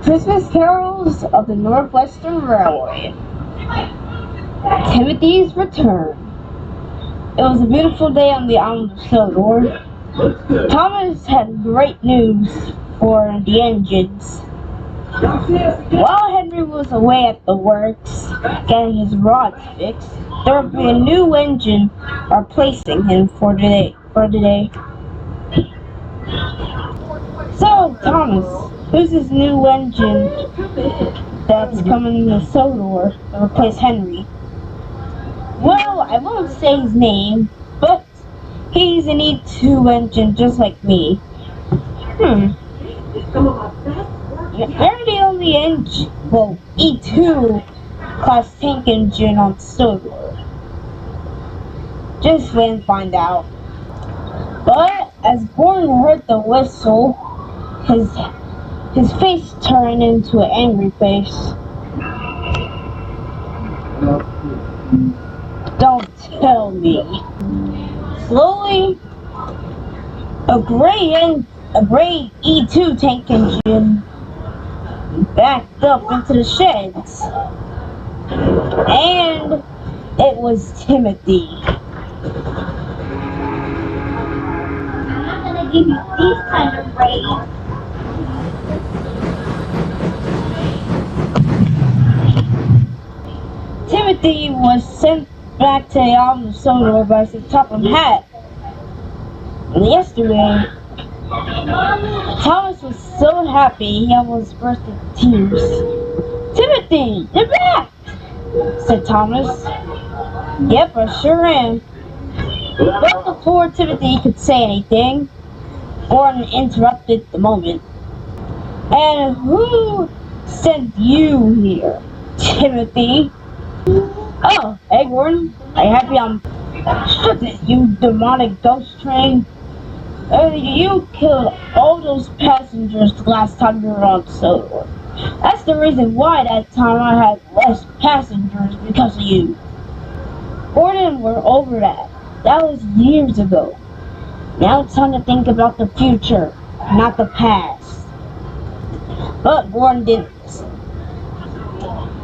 Christmas Carols of the Northwestern Railway. Timothy's Return. It was a beautiful day on the island of Sodor. Thomas had great news for the engines. While Henry was away at the works, getting his rods fixed, there would be a new engine replacing him for the day. So, Thomas, who's this new engine that's coming to Sodor to replace Henry? Well, I won't say his name, but he's an E2 engine just like me. They're the only E2 class tank engine on Sodor. Just wait and find out. But as Gordon heard the whistle, his face turned into an angry face. Don't tell me. Slowly, a gray E2 tank engine backed up into the sheds. And it was Timothy. I'm not gonna give you these kind of rays. Timothy was sent back to the island of Sodor by Sir Topham Hatt. And yesterday, Thomas was so happy he almost burst into tears. "Timothy, you're back!" said Thomas. "Yep, I sure am." But before Timothy could say anything, Gordon interrupted the moment. "And who sent you here, Timothy?" "Oh, hey Gordon, are you happy I'm shut it, you demonic ghost train? You killed all those passengers the last time you were on Sodor. That's the reason why that time I had less passengers, because of you." Gordon, we're over that. That was years ago. Now it's time to think about the future, not the past. But Gordon didn't listen.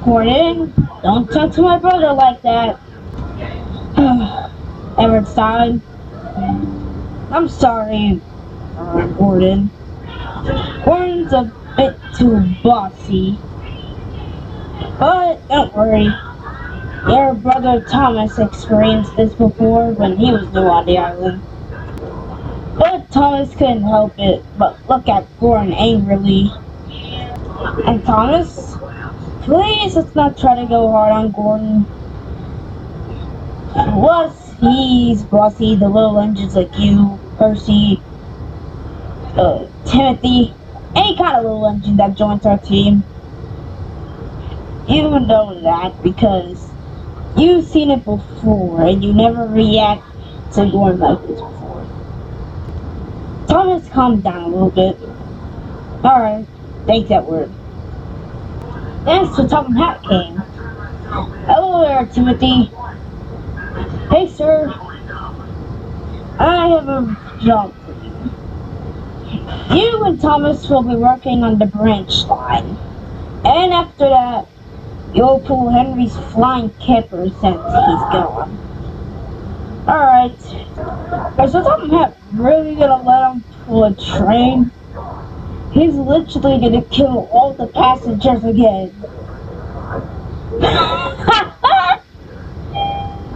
"Gordon, don't talk to my brother like that." Everett sighed. "I'm sorry, Gordon. Gordon's a bit too bossy. But don't worry. Your brother Thomas experienced this before when he was new on the island." But Thomas couldn't help it but look at Gordon angrily. "And Thomas, please let's not try to go hard on Gordon. Plus, he's bossy, the little engines like you, Percy, Timothy, any kind of little engine that joins our team. You know that because you've seen it before and you never react to Gordon like this before." Thomas calmed down a little bit. "Alright, thanks, Edward." Then Sir Topham Hatt came. "Hello there, Timothy." "Hey, sir. I have a job for you. You and Thomas will be working on the branch line. And after that, you'll pull Henry's flying camper since he's gone." "Alright. Is Sir Topham Hatt really gonna let him pull a train? He's literally gonna kill all the passengers again."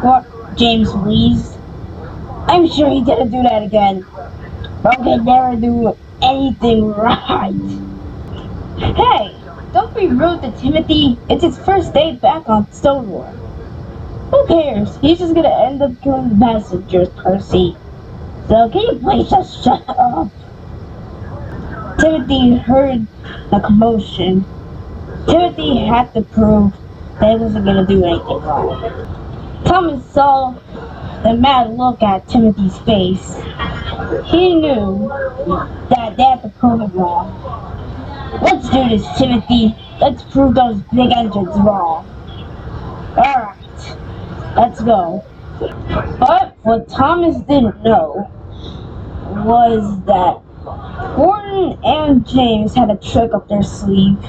What? James wheezed. "I'm sure he didn't do that again. But he never do anything right." "Hey, don't be rude to Timothy. It's his first day back on Sodor. Who cares? He's just gonna end up killing the passengers, Percy. So can you please just shut up?" Timothy heard the commotion. Timothy had to prove that he wasn't gonna do anything wrong. Thomas saw the mad look at Timothy's face. He knew that they had to prove it wrong. "Let's do this, Timothy. Let's prove those big engines wrong." "Alright, let's go." But what Thomas didn't know was that Gordon and James had a trick up their sleeve.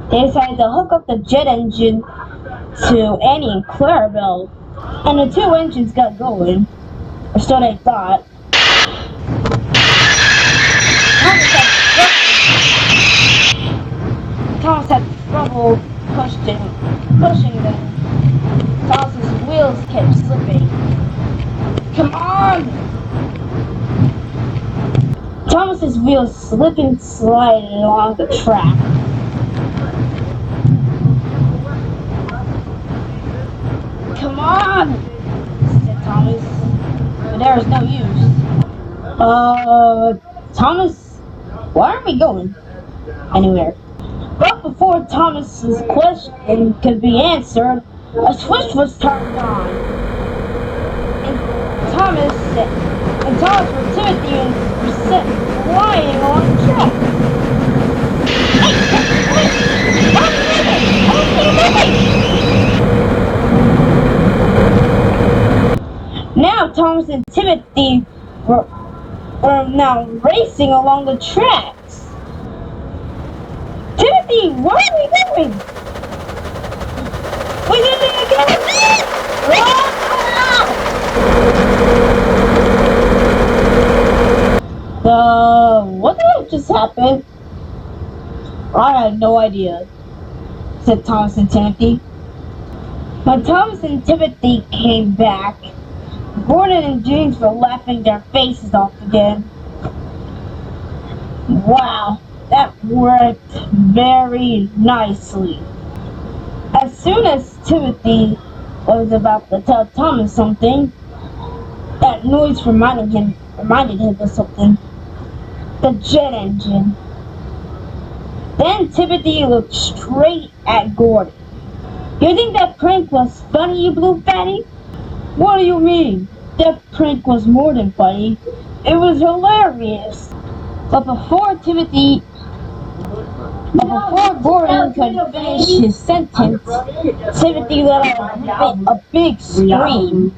They decided to hook up the jet engine to Annie and Clarabelle, and the two engines got going, or so they thought. Thomas had trouble pushing them. Thomas's wheels kept slipping. Come on! Thomas's wheels slipped and slided along the track. Come on! Said Thomas. But there was no use. Thomas, why aren't we going anywhere? But before Thomas's question could be answered, a switch was turned on. And Thomas and Timothy were set flying along the track. Now Thomas and Timothy were now racing along the tracks. Timothy, where are we going? We did it again! What the heck just happened? I had no idea, said Thomas and Timothy. When Thomas and Timothy came back, Gordon and James were laughing their faces off again. Wow, that worked very nicely. As soon as Timothy was about to tell Thomas something, that noise reminded him of something. The jet engine. Then Timothy looked straight at Gordon. You think that prank was funny, you blue fatty? What do you mean? That prank was more than funny. It was hilarious. But before Gordon could finish his sentence, Timothy let out a big scream.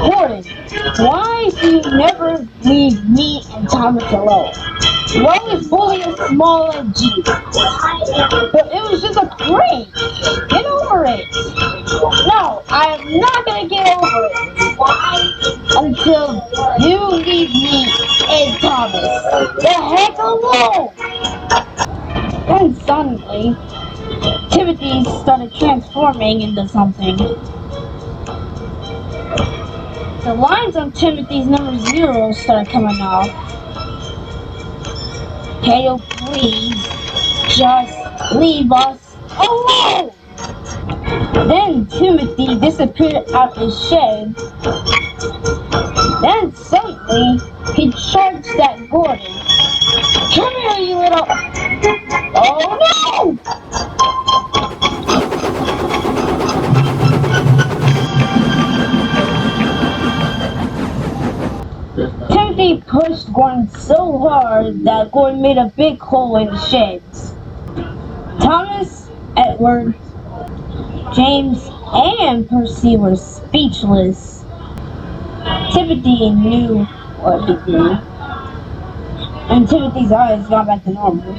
Gordon, why do you never leave me and Thomas alone? You always bully a small G. But it was just a prank. Get over it. No, I am not gonna get over it. Until you leave me and Thomas the heck alone. Then suddenly, Timothy started transforming into something. The lines on Timothy's number 0 started coming off. Can you please just leave us alone? Then Timothy disappeared out his shed. Then suddenly he charged at Gordon. Come here, you little... Oh no! Timothy pushed Gordon so hard that Gordon made a big hole in the sheds. Thomas, Edward, James, and Percy were speechless. Timothy knew what he did, and Timothy's eyes got back to normal.